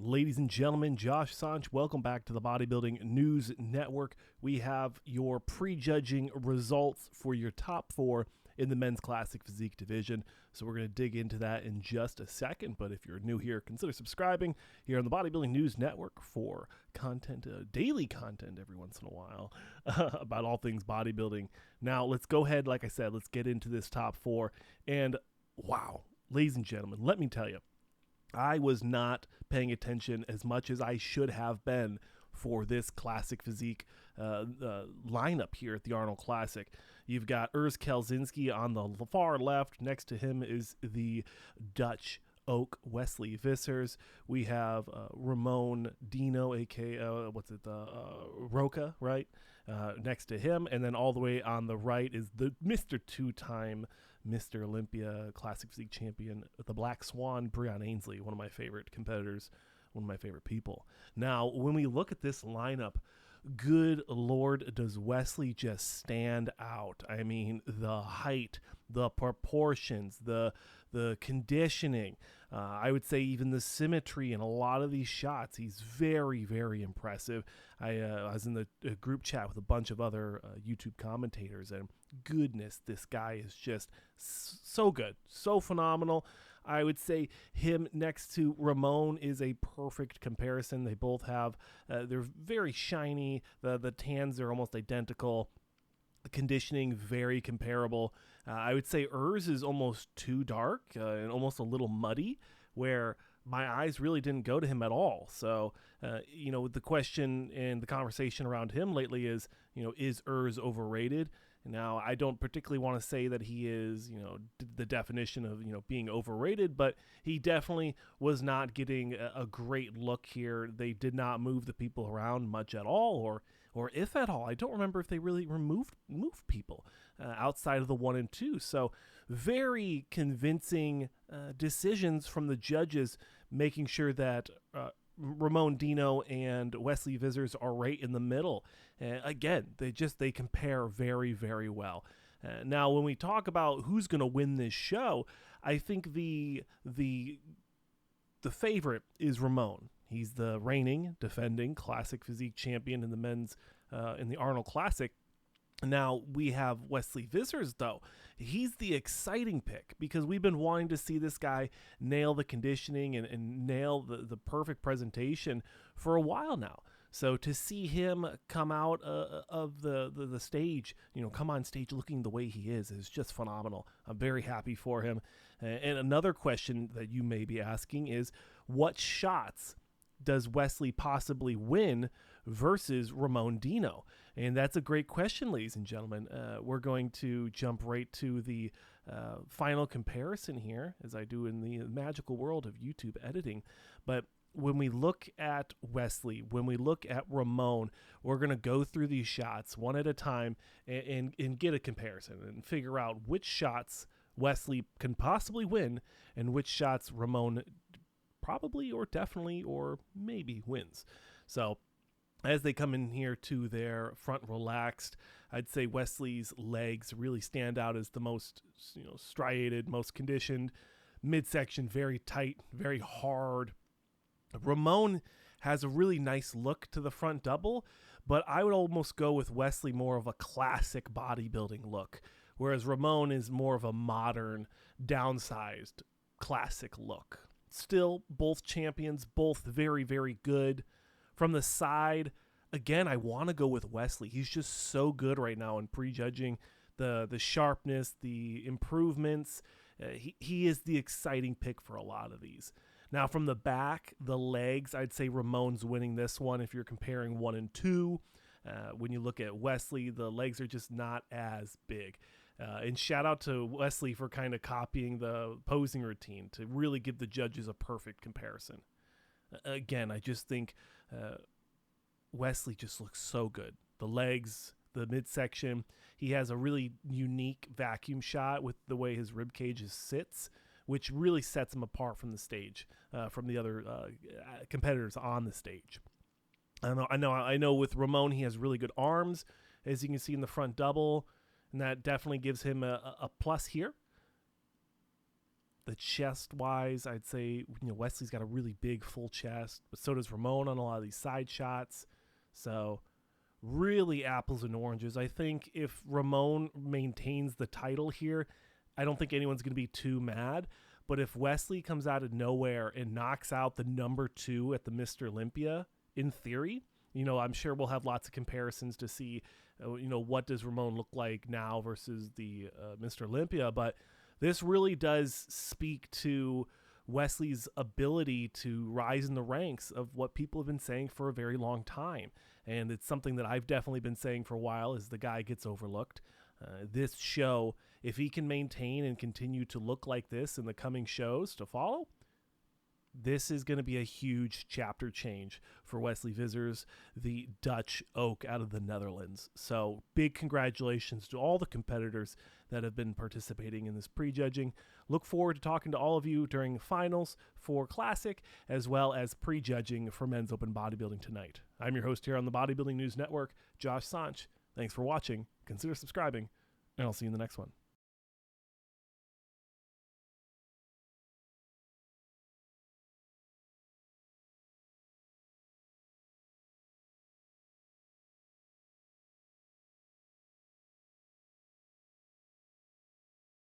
Ladies and gentlemen, Josh Sanch, welcome back to the Bodybuilding News Network. We have your prejudging results for your top four in the men's classic physique division. So we're going to dig into that in just a second. But if you're new here, consider subscribing here on the Bodybuilding News Network for content, daily content every once in a while about all things bodybuilding. Now, let's go ahead. Like I said, let's get into this top four. And wow, ladies and gentlemen, let me tell you, I was not paying attention as much as I should have been for this classic physique lineup here at the Arnold Classic. You've got Urs Kelsinski on the far left. Next to him is the Dutch Oak Wesley Vissers. We have Ramon Dino, aka Roca, right? Next to him, and then all the way on the right is the Mr. Two-time Mr. Olympia Classic Physique champion, the Black Swan, Breon Ainsley, one of my favorite competitors, one of my favorite people. Now, when we look at this lineup, good Lord, does Wesley just stand out? I mean, the height, the proportions, the conditioning, I would say even the symmetry in a lot of these shots. He's very, very impressive. I was in the group chat with a bunch of other YouTube commentators, and goodness, this guy is just so good, so phenomenal. I would say him next to Ramon is a perfect comparison. They both have, they're very shiny. The tans are almost identical. The conditioning, very comparable. I would say Urs is almost too dark and almost a little muddy, where my eyes really didn't go to him at all. So, the question and the conversation around him lately is Urs overrated? Now, I don't particularly want to say that he is, the definition of, being overrated, but he definitely was not getting a great look here. They did not move the people around much at all, or if at all. I don't remember if they really moved people outside of the 1 and 2. So very convincing decisions from the judges, making sure that Ramon Dino and Wesley Vissers are right in the middle. Again, they compare very, very well. Now, when we talk about who's going to win this show, I think the favorite is Ramon. He's the reigning, defending classic physique champion in the men's in the Arnold Classic. Now, we have Wesley Vissers, though. He's the exciting pick because we've been wanting to see this guy nail the conditioning and nail the perfect presentation for a while now. So to see him come out of the stage, come on stage looking the way he is just phenomenal. I'm very happy for him. And another question that you may be asking is, what shots does Wesley possibly win versus Ramon Dino? And that's a great question, ladies and gentlemen. We're going to jump right to the final comparison here, as I do in the magical world of YouTube editing. But when we look at Wesley, when we look at Ramon, we're going to go through these shots one at a time and get a comparison and figure out which shots Wesley can possibly win and which shots Ramon probably or definitely or maybe wins. So as they come in here to their front relaxed, I'd say Wesley's legs really stand out as the most striated, most conditioned. Midsection very tight, very hard. Ramon has a really nice look to the front double, but I would almost go with Wesley more of a classic bodybuilding look, whereas Ramon is more of a modern, downsized, classic look. Still, both champions, both very, very good. From the side, again, I want to go with Wesley. He's just so good right now in prejudging. The sharpness, the improvements. He is the exciting pick for a lot of these. Now, from the back, the legs, I'd say Ramon's winning this one if you're comparing 1 and 2. When you look at Wesley, the legs are just not as big. And shout out to Wesley for kind of copying the posing routine to really give the judges a perfect comparison. Again, I just think Wesley just looks so good. The legs, the midsection. He has a really unique vacuum shot with the way his rib cage sits, which really sets him apart from the stage, from the other competitors on the stage. I know. With Ramon, he has really good arms, as you can see in the front double, and that definitely gives him a plus here. The chest wise, I'd say, Wesley's got a really big full chest, but so does Ramon on a lot of these side shots. So really apples and oranges. I think if Ramon maintains the title here, I don't think anyone's going to be too mad. But if Wesley comes out of nowhere and knocks out the number 2 at the Mr. Olympia, in theory, I'm sure we'll have lots of comparisons to see, what does Ramon look like now versus the Mr. Olympia. But this really does speak to Wesley's ability to rise in the ranks of what people have been saying for a very long time. And it's something that I've definitely been saying for a while, is the guy gets overlooked. This show, if he can maintain and continue to look like this in the coming shows to follow, this is going to be a huge chapter change for Wesley Vissers, the Dutch oak out of the Netherlands. So big congratulations to all the competitors that have been participating in this prejudging. Look forward to talking to all of you during finals for Classic, as well as prejudging for Men's Open Bodybuilding tonight. I'm your host here on the Bodybuilding News Network, Josh Sanch. Thanks for watching. Consider subscribing, and I'll see you in the next one.